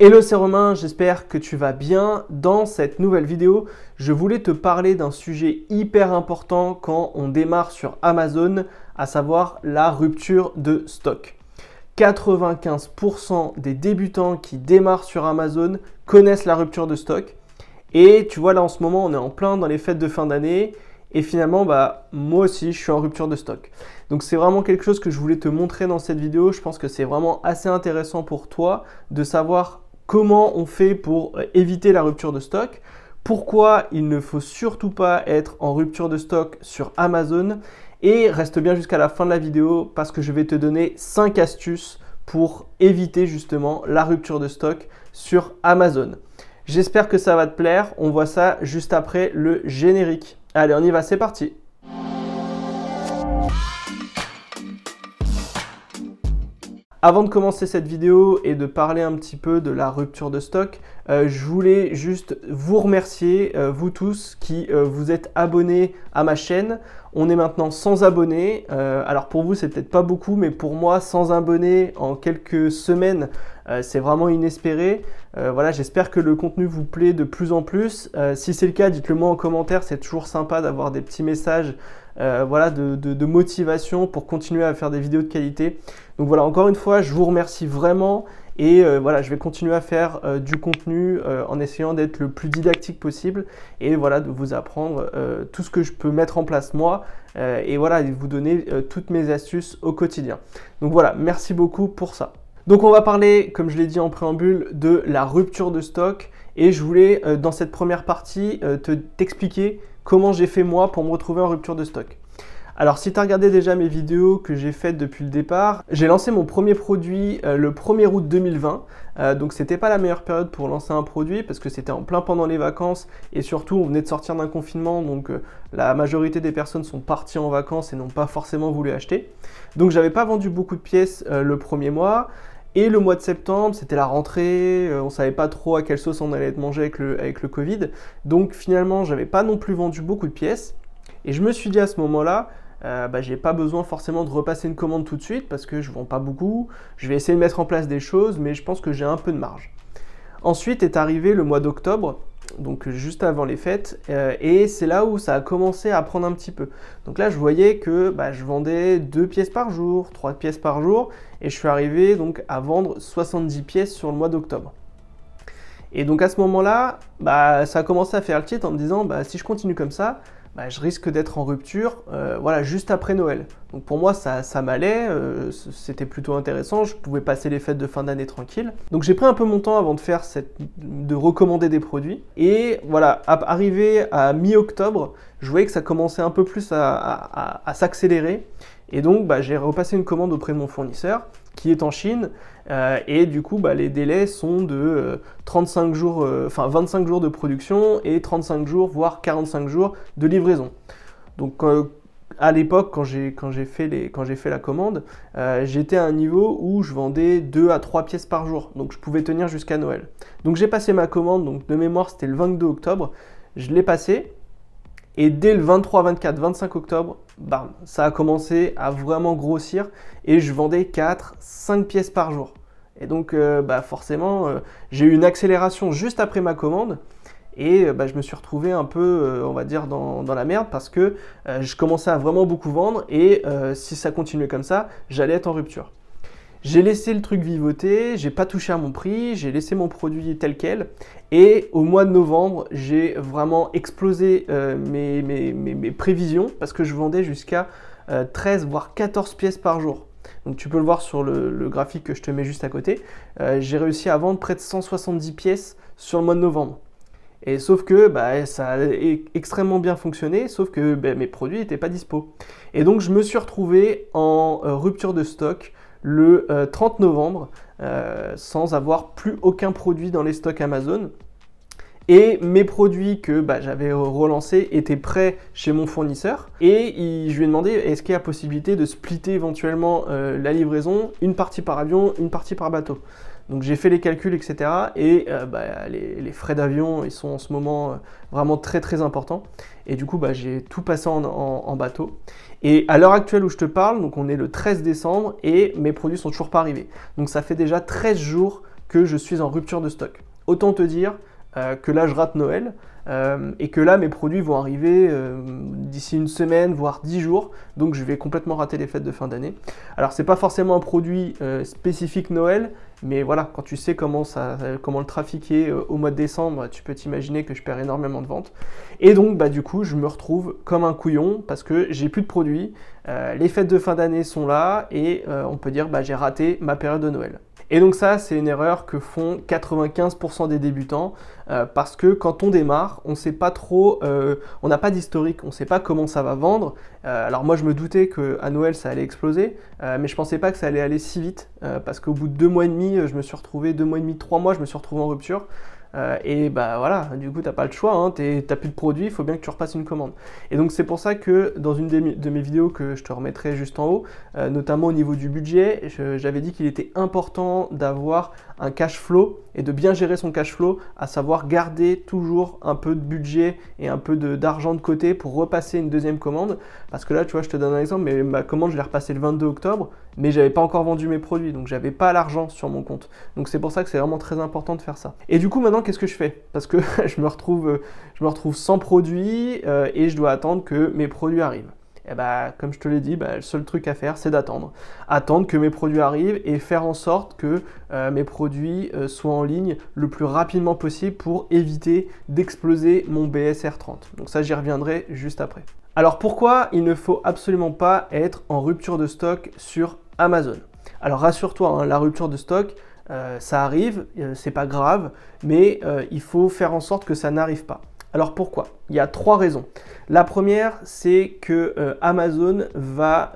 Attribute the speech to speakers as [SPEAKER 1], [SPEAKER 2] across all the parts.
[SPEAKER 1] Hello, c'est Romain, j'espère que tu vas bien. Dans cette nouvelle vidéo, je voulais te parler d'un sujet hyper important quand on démarre sur Amazon, à savoir la rupture de stock. 95% des débutants qui démarrent sur Amazon connaissent la rupture de stock. Et tu vois, là en ce moment, on est en plein dans les fêtes de fin d'année. Et finalement, moi aussi, je suis en rupture de stock. Donc c'est vraiment quelque chose que je voulais te montrer dans cette vidéo. Je pense que c'est vraiment assez intéressant pour toi de savoir comment on fait pour éviter la rupture de stock, pourquoi il ne faut surtout pas être en rupture de stock sur Amazon, et reste bien jusqu'à la fin de la vidéo parce que je vais te donner 5 astuces pour éviter justement la rupture de stock sur Amazon. J'espère que ça va te plaire, on voit ça juste après le générique. Allez, on y va, c'est parti! Avant de commencer cette vidéo et de parler un petit peu de la rupture de stock, je voulais juste vous remercier, vous tous qui vous êtes abonnés à ma chaîne. On est maintenant 100 abonnés. Alors pour vous, c'est peut-être pas beaucoup, mais pour moi, 100 abonnés en quelques semaines, c'est vraiment inespéré. Voilà, j'espère que le contenu vous plaît de plus en plus. Si c'est le cas, dites-le moi en commentaire. C'est toujours sympa d'avoir des petits messages voilà, de motivation pour continuer à faire des vidéos de qualité. Donc voilà, encore une fois, je vous remercie vraiment et voilà, je vais continuer à faire du contenu en essayant d'être le plus didactique possible et voilà, de vous apprendre tout ce que je peux mettre en place moi et voilà, de vous donner toutes mes astuces au quotidien. Donc voilà, merci beaucoup pour ça. Donc on va parler, comme je l'ai dit en préambule, de la rupture de stock et je voulais dans cette première partie t'expliquer comment j'ai fait moi pour me retrouver en rupture de stock. Alors si tu as regardé déjà mes vidéos que j'ai faites depuis le départ, j'ai lancé mon premier produit le 1er août 2020. Donc c'était pas la meilleure période pour lancer un produit parce que c'était en plein pendant les vacances et surtout on venait de sortir d'un confinement, donc la majorité des personnes sont parties en vacances et n'ont pas forcément voulu acheter. Donc j'avais pas vendu beaucoup de pièces le premier mois. Et le mois de septembre, c'était la rentrée, on savait pas trop à quelle sauce on allait être mangé avec le Covid. Donc finalement, j'avais pas non plus vendu beaucoup de pièces. Et je me suis dit à ce moment-là, j'ai pas besoin forcément de repasser une commande tout de suite parce que je vends pas beaucoup. Je vais essayer de mettre en place des choses, mais je pense que j'ai un peu de marge. Ensuite est arrivé le mois d'octobre, donc juste avant les fêtes, et c'est là où ça a commencé à prendre un petit peu. Donc là, je voyais que je vendais 2 pièces par jour, 3 pièces par jour, et je suis arrivé donc à vendre 70 pièces sur le mois d'octobre. Et donc à ce moment-là, ça a commencé à faire le titre en me disant, si je continue comme ça, je risque d'être en rupture voilà, juste après Noël. Donc pour moi, ça m'allait, c'était plutôt intéressant, je pouvais passer les fêtes de fin d'année tranquille. Donc j'ai pris un peu mon temps avant de recommander des produits. Et voilà, arrivé à mi-octobre, je voyais que ça commençait un peu plus à s'accélérer. Et donc j'ai repassé une commande auprès de mon fournisseur qui est en Chine et du coup les délais sont de 35 jours, 25 jours de production et 35 jours voire 45 jours de livraison. Donc à l'époque quand j'ai fait la commande, j'étais à un niveau où je vendais 2 à 3 pièces par jour, donc je pouvais tenir jusqu'à Noël. Donc j'ai passé ma commande, donc de mémoire c'était le 22 octobre, je l'ai passé. Et dès le 23, 24, 25 octobre, bam, ça a commencé à vraiment grossir et je vendais 4, 5 pièces par jour. Et donc forcément, j'ai eu une accélération juste après ma commande et je me suis retrouvé un peu, on va dire, dans la merde parce que je commençais à vraiment beaucoup vendre et si ça continuait comme ça, j'allais être en rupture. J'ai laissé le truc vivoter, j'ai pas touché à mon prix, j'ai laissé mon produit tel quel et au mois de novembre, j'ai vraiment explosé mes prévisions parce que je vendais jusqu'à 13 voire 14 pièces par jour. Donc tu peux le voir sur le graphique que je te mets juste à côté. J'ai réussi à vendre près de 170 pièces sur le mois de novembre. Et sauf que ça a extrêmement bien fonctionné, sauf que mes produits n'étaient pas dispo. Et donc je me suis retrouvé en rupture de stock le 30 novembre sans avoir plus aucun produit dans les stocks Amazon. Et mes produits que j'avais relancés étaient prêts chez mon fournisseur. Et je lui ai demandé est-ce qu'il y a possibilité de splitter éventuellement la livraison, une partie par avion, une partie par bateau. Donc j'ai fait les calculs, etc. Et les frais d'avion, ils sont en ce moment vraiment très très importants. Et du coup, j'ai tout passé en bateau. Et à l'heure actuelle où je te parle, donc on est le 13 décembre et mes produits sont toujours pas arrivés. Donc ça fait déjà 13 jours que je suis en rupture de stock. Autant te dire que là je rate Noël et que là mes produits vont arriver d'ici une semaine voire 10 jours, donc je vais complètement rater les fêtes de fin d'année. Alors c'est pas forcément un produit spécifique Noël, mais voilà, quand tu sais comment le trafic est au mois de décembre, tu peux t'imaginer que je perds énormément de ventes. Et donc bah du coup je me retrouve comme un couillon parce que j'ai plus de produits, les fêtes de fin d'année sont là et on peut dire bah j'ai raté ma période de Noël. Et donc ça, c'est une erreur que font 95% des débutants parce que quand on démarre, on ne sait pas trop, on n'a pas d'historique, on ne sait pas comment ça va vendre. Alors moi, je me doutais qu'à Noël, ça allait exploser, mais je ne pensais pas que ça allait aller si vite parce qu'au bout de 2 mois et demi, je me suis retrouvé, 2 mois et demi, 3 mois, je me suis retrouvé en rupture. Et bah voilà, du coup t'as pas le choix, hein, t'as plus de produits, il faut bien que tu repasses une commande. Et donc c'est pour ça que dans une de mes vidéos que je te remettrai juste en haut, notamment au niveau du budget, j'avais dit qu'il était important d'avoir un cash flow et de bien gérer son cash flow, à savoir garder toujours un peu de budget et un peu d'argent de côté pour repasser une deuxième commande. Parce que là, tu vois, je te donne un exemple, mais ma commande, je l'ai repassée le 22 octobre, mais j'avais pas encore vendu mes produits, donc j'avais pas l'argent sur mon compte. Donc c'est pour ça que c'est vraiment très important de faire ça. Et du coup, maintenant, qu'est-ce que je fais? Parce que je me retrouve sans produits et je dois attendre que mes produits arrivent. Et bah, comme je te l'ai dit, bah, le seul truc à faire, c'est d'attendre. Attendre que mes produits arrivent et faire en sorte que mes produits soient en ligne le plus rapidement possible pour éviter d'exploser mon BSR 30. Donc ça, j'y reviendrai juste après. Alors pourquoi il ne faut absolument pas être en rupture de stock sur Amazon? Alors rassure-toi, hein, la rupture de stock, ça arrive, c'est pas grave, mais il faut faire en sorte que ça n'arrive pas. Alors pourquoi? Il y a 3 raisons. La première, c'est que Amazon va,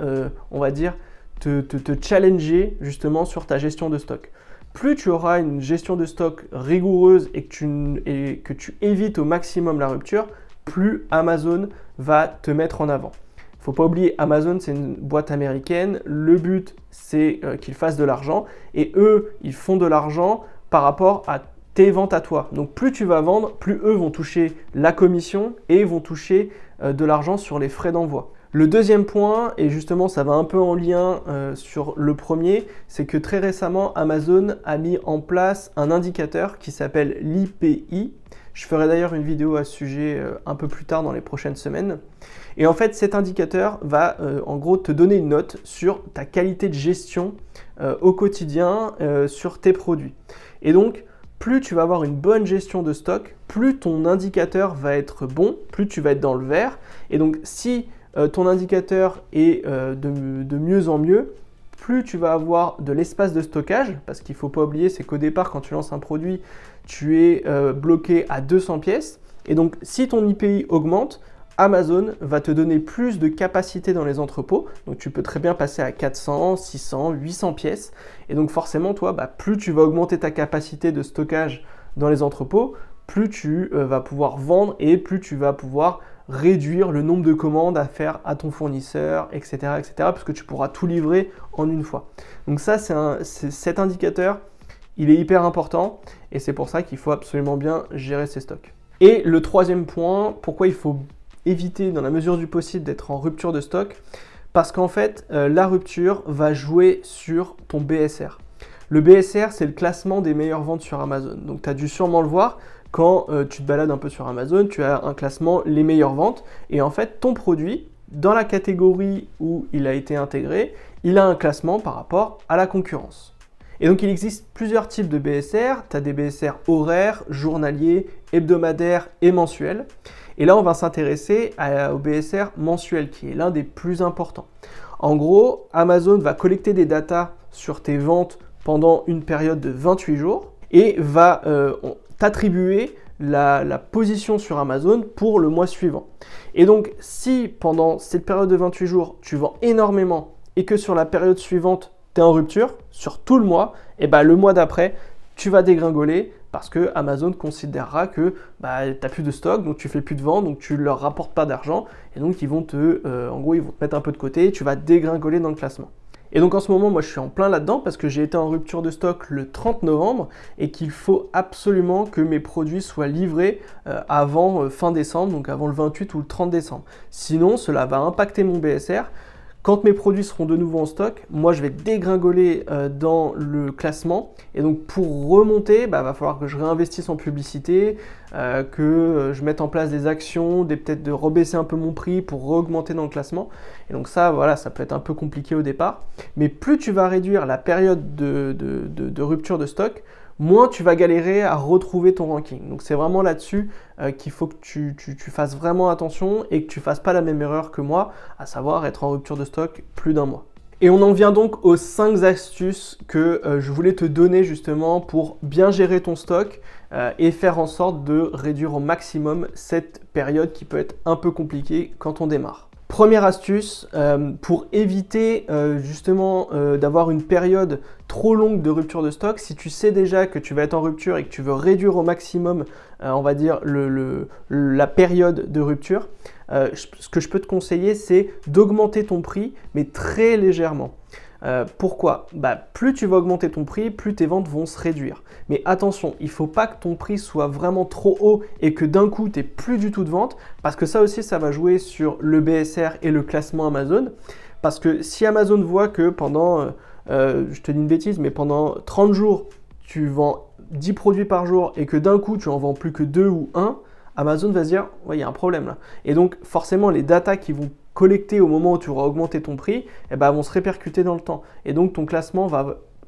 [SPEAKER 1] on va dire, te challenger justement sur ta gestion de stock. Plus tu auras une gestion de stock rigoureuse et que tu évites au maximum la rupture, plus Amazon va te mettre en avant. Il ne faut pas oublier, Amazon, c'est une boîte américaine. Le but, c'est qu'ils fassent de l'argent. Et eux, ils font de l'argent par rapport à tes ventes à toi. Donc plus tu vas vendre, plus eux vont toucher la commission et vont toucher de l'argent sur les frais d'envoi. Le deuxième point, et justement ça va un peu en lien sur le premier, c'est que très récemment Amazon a mis en place un indicateur qui s'appelle l'IPI. Je ferai d'ailleurs une vidéo à ce sujet un peu plus tard dans les prochaines semaines. Et en fait cet indicateur va en gros te donner une note sur ta qualité de gestion au quotidien sur tes produits. Et donc plus tu vas avoir une bonne gestion de stock, plus ton indicateur va être bon, plus tu vas être dans le vert. Et donc si ton indicateur est de mieux en mieux, plus tu vas avoir de l'espace de stockage, parce qu'il ne faut pas oublier, c'est qu'au départ, quand tu lances un produit, tu es bloqué à 200 pièces. Et donc si ton IPI augmente, Amazon va te donner plus de capacité dans les entrepôts, donc tu peux très bien passer à 400, 600, 800 pièces, et donc forcément toi, plus tu vas augmenter ta capacité de stockage dans les entrepôts, plus tu vas pouvoir vendre et plus tu vas pouvoir réduire le nombre de commandes à faire à ton fournisseur, etc., puisque tu pourras tout livrer en une fois. Donc ça, cet indicateur, il est hyper important, et c'est pour ça qu'il faut absolument bien gérer ses stocks. Et le troisième point, pourquoi il faut éviter dans la mesure du possible d'être en rupture de stock, parce qu'en fait la rupture va jouer sur ton BSR. Le BSR, c'est le classement des meilleures ventes sur Amazon. Donc tu as dû sûrement le voir quand tu te balades un peu sur Amazon, tu as un classement les meilleures ventes et en fait ton produit, dans la catégorie où il a été intégré, il a un classement par rapport à la concurrence. Et donc il existe plusieurs types de BSR, tu as des BSR horaires, journaliers, hebdomadaires et mensuels. Et là, on va s'intéresser au BSR mensuel, qui est l'un des plus importants. En gros, Amazon va collecter des datas sur tes ventes pendant une période de 28 jours et va t'attribuer la position sur Amazon pour le mois suivant. Et donc, si pendant cette période de 28 jours, tu vends énormément et que sur la période suivante, tu es en rupture, sur tout le mois, et le mois d'après, tu vas dégringoler parce que Amazon considérera que tu n'as plus de stock, donc tu fais plus de ventes, donc tu ne leur rapportes pas d'argent, et donc ils vont en gros, ils vont te mettre un peu de côté, et tu vas dégringoler dans le classement. Et donc en ce moment, moi je suis en plein là-dedans parce que j'ai été en rupture de stock le 30 novembre et qu'il faut absolument que mes produits soient livrés avant fin décembre, donc avant le 28 ou le 30 décembre. Sinon, cela va impacter mon BSR. Quand mes produits seront de nouveau en stock, moi je vais dégringoler dans le classement et donc pour remonter, va falloir que je réinvestisse en publicité, que je mette en place des actions, peut-être de rebaisser un peu mon prix pour augmenter dans le classement. Et donc ça, voilà, ça peut être un peu compliqué au départ. Mais plus tu vas réduire la période de rupture de stock, moins tu vas galérer à retrouver ton ranking. Donc c'est vraiment là-dessus qu'il faut que tu fasses vraiment attention et que tu ne fasses pas la même erreur que moi, à savoir être en rupture de stock plus d'un mois. Et on en vient donc aux 5 astuces que je voulais te donner justement pour bien gérer ton stock et faire en sorte de réduire au maximum cette période qui peut être un peu compliquée quand on démarre. Première astuce, pour éviter justement d'avoir une période trop longue de rupture de stock, si tu sais déjà que tu vas être en rupture et que tu veux réduire au maximum, on va dire, la période de rupture, ce que je peux te conseiller, c'est d'augmenter ton prix, mais très légèrement. Pourquoi? Plus tu vas augmenter ton prix, plus tes ventes vont se réduire. Mais attention, il ne faut pas que ton prix soit vraiment trop haut et que d'un coup, tu n'aies plus du tout de vente, parce que ça aussi, ça va jouer sur le BSR et le classement Amazon. Parce que si Amazon voit que pendant, je te dis une bêtise, mais pendant 30 jours, tu vends 10 produits par jour et que d'un coup, tu en vends plus que 2 ou 1, Amazon va se dire, ouais, il y a un problème là. Et donc, forcément, les datas qui vont collecter au moment où tu auras augmenté ton prix, vont se répercuter dans le temps. Et donc, ton classement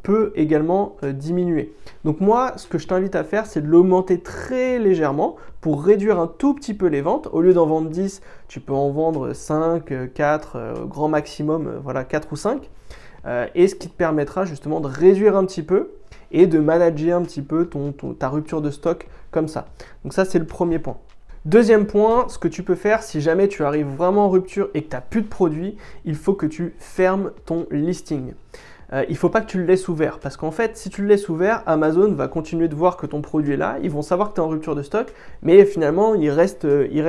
[SPEAKER 1] peut également diminuer. Donc moi, ce que je t'invite à faire, c'est de l'augmenter très légèrement pour réduire un tout petit peu les ventes. Au lieu d'en vendre 10, tu peux en vendre 5, 4, grand maximum, voilà, 4 ou 5. Et ce qui te permettra justement de réduire un petit peu et de manager un petit peu ta rupture de stock comme ça. Donc ça, c'est le premier point. Deuxième point, ce que tu peux faire si jamais tu arrives vraiment en rupture et que tu n'as plus de produits, il faut que tu fermes ton listing. Il ne faut pas que tu le laisses ouvert parce qu'en fait, si tu le laisses ouvert, Amazon va continuer de voir que ton produit est là, ils vont savoir que tu es en rupture de stock, mais finalement, il reste dans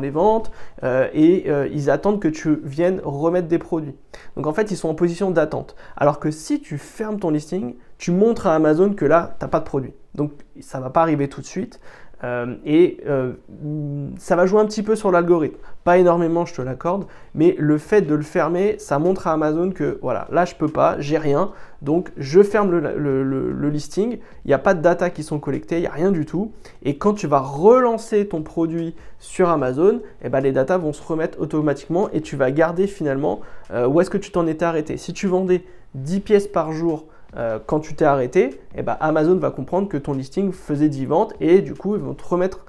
[SPEAKER 1] les ventes et ils attendent que tu viennes remettre des produits. Donc en fait, ils sont en position d'attente. Alors que si tu fermes ton listing, tu montres à Amazon que là, tu n'as pas de produit. Donc ça ne va pas arriver tout de suite. Ça va jouer un petit peu sur l'algorithme. Pas énormément, je te l'accorde, mais le fait de le fermer, ça montre à Amazon que voilà, là je peux pas, j'ai rien, donc je ferme le listing, il n'y a pas de data qui sont collectées, il n'y a rien du tout. Et quand tu vas relancer ton produit sur Amazon, les data vont se remettre automatiquement et tu vas garder finalement où est-ce que tu t'en étais arrêté. Si tu vendais 10 pièces par jour, quand tu t'es arrêté, Amazon va comprendre que ton listing faisait 10 ventes et du coup, ils vont te remettre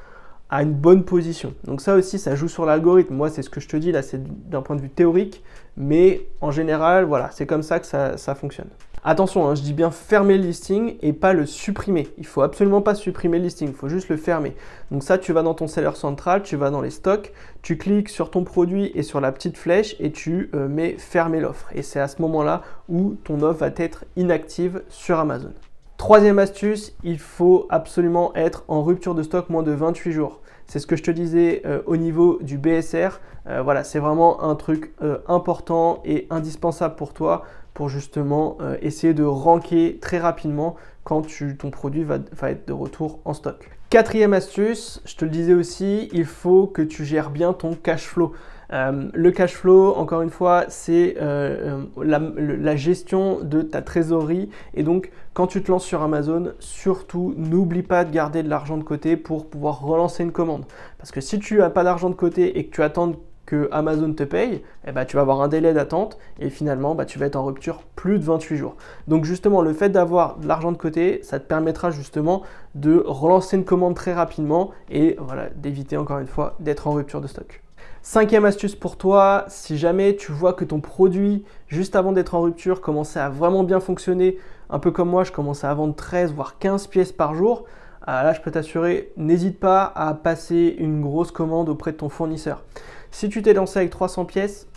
[SPEAKER 1] à une bonne position. Donc ça aussi, ça joue sur l'algorithme. Moi, c'est ce que je te dis là, c'est d'un point de vue théorique, mais en général, voilà, c'est comme ça que ça fonctionne. Attention, hein, je dis bien fermer le listing et pas le supprimer. Il ne faut absolument pas supprimer le listing, il faut juste le fermer. Donc ça, tu vas dans ton seller central, tu vas dans les stocks, tu cliques sur ton produit et sur la petite flèche et tu mets fermer l'offre. Et c'est à ce moment-là où ton offre va être inactive sur Amazon. Troisième astuce, il faut absolument être en rupture de stock moins de 28 jours. C'est ce que je te disais au niveau du BSR. Voilà, c'est vraiment un truc important et indispensable pour toi pour justement essayer de ranker très rapidement quand ton produit va être de retour en stock. Quatrième astuce, je te le disais aussi, il faut que tu gères bien ton cash flow. Le cash flow, encore une fois, c'est la gestion de ta trésorerie. Et donc, quand tu te lances sur Amazon, surtout, n'oublie pas de garder de l'argent de côté pour pouvoir relancer une commande. Parce que si tu n'as pas d'argent de côté et que tu attends que Amazon te paye, tu vas avoir un délai d'attente et finalement, tu vas être en rupture plus de 28 jours. Donc justement, le fait d'avoir de l'argent de côté, ça te permettra justement de relancer une commande très rapidement et voilà, d'éviter encore une fois d'être en rupture de stock. Cinquième astuce pour toi, si jamais tu vois que ton produit, juste avant d'être en rupture, commençait à vraiment bien fonctionner, un peu comme moi, je commençais à vendre 13 voire 15 pièces par jour, là je peux t'assurer, n'hésite pas à passer une grosse commande auprès de ton fournisseur. Si tu t'es lancé avec 300 pièces,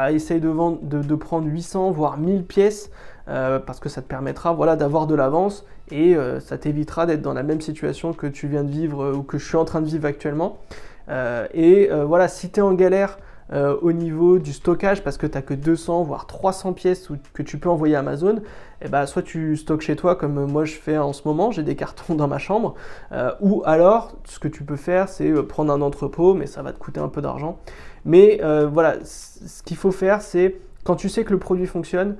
[SPEAKER 1] essaye de prendre 800 voire 1000 pièces parce que ça te permettra d'avoir de l'avance et ça t'évitera d'être dans la même situation que tu viens de vivre ou que je suis en train de vivre actuellement. Voilà, si tu es en galère au niveau du stockage parce que tu n'as que 200 voire 300 pièces que tu peux envoyer à Amazon, et bah, soit tu stockes chez toi comme moi je fais en ce moment, j'ai des cartons dans ma chambre, ou alors ce que tu peux faire c'est prendre un entrepôt, mais ça va te coûter un peu d'argent. Mais voilà, ce qu'il faut faire c'est quand tu sais que le produit fonctionne,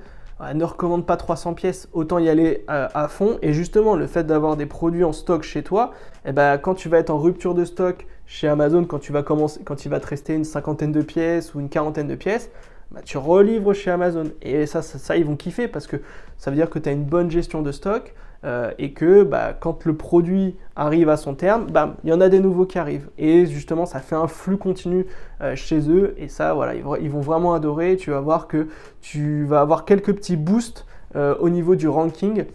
[SPEAKER 1] ne recommande pas 300 pièces, autant y aller à fond. Et justement, le fait d'avoir des produits en stock chez toi, eh ben, quand tu vas être en rupture de stock chez Amazon, quand il va te rester une cinquantaine de pièces ou une quarantaine de pièces, bah, tu relivres chez Amazon. Et ça, ils vont kiffer parce que ça veut dire que tu as une bonne gestion de stock et que bah, quand le produit arrive à son terme, bah, il y en a des nouveaux qui arrivent. Et justement, ça fait un flux continu chez eux. Et ça, voilà, ils vont vraiment adorer. Tu vas voir que tu vas avoir quelques petits boosts au niveau du ranking.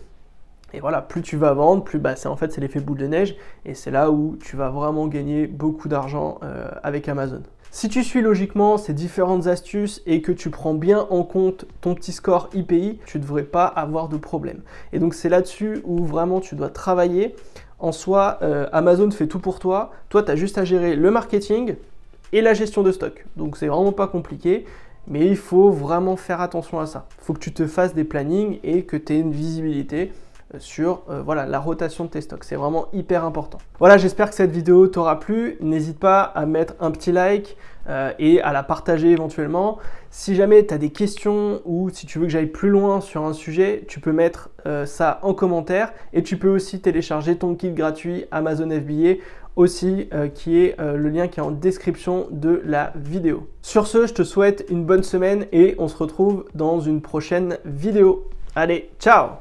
[SPEAKER 1] Et voilà, plus tu vas vendre, plus bah, c'est l'effet boule de neige. Et c'est là où tu vas vraiment gagner beaucoup d'argent avec Amazon. Si tu suis logiquement ces différentes astuces et que tu prends bien en compte ton petit score IPI, tu ne devrais pas avoir de problème. Et donc c'est là-dessus où vraiment tu dois travailler. En soi, Amazon fait tout pour toi. Toi, tu as juste à gérer le marketing et la gestion de stock. Donc c'est vraiment pas compliqué. Mais il faut vraiment faire attention à ça. Il faut que tu te fasses des plannings et que tu aies une visibilité sur voilà, la rotation de tes stocks. C'est vraiment hyper important. Voilà, j'espère que cette vidéo t'aura plu. N'hésite pas à mettre un petit like et à la partager éventuellement. Si jamais tu as des questions ou si tu veux que j'aille plus loin sur un sujet, tu peux mettre ça en commentaire et tu peux aussi télécharger ton kit gratuit Amazon FBA aussi qui est le lien qui est en description de la vidéo. Sur ce, je te souhaite une bonne semaine et on se retrouve dans une prochaine vidéo. Allez, ciao!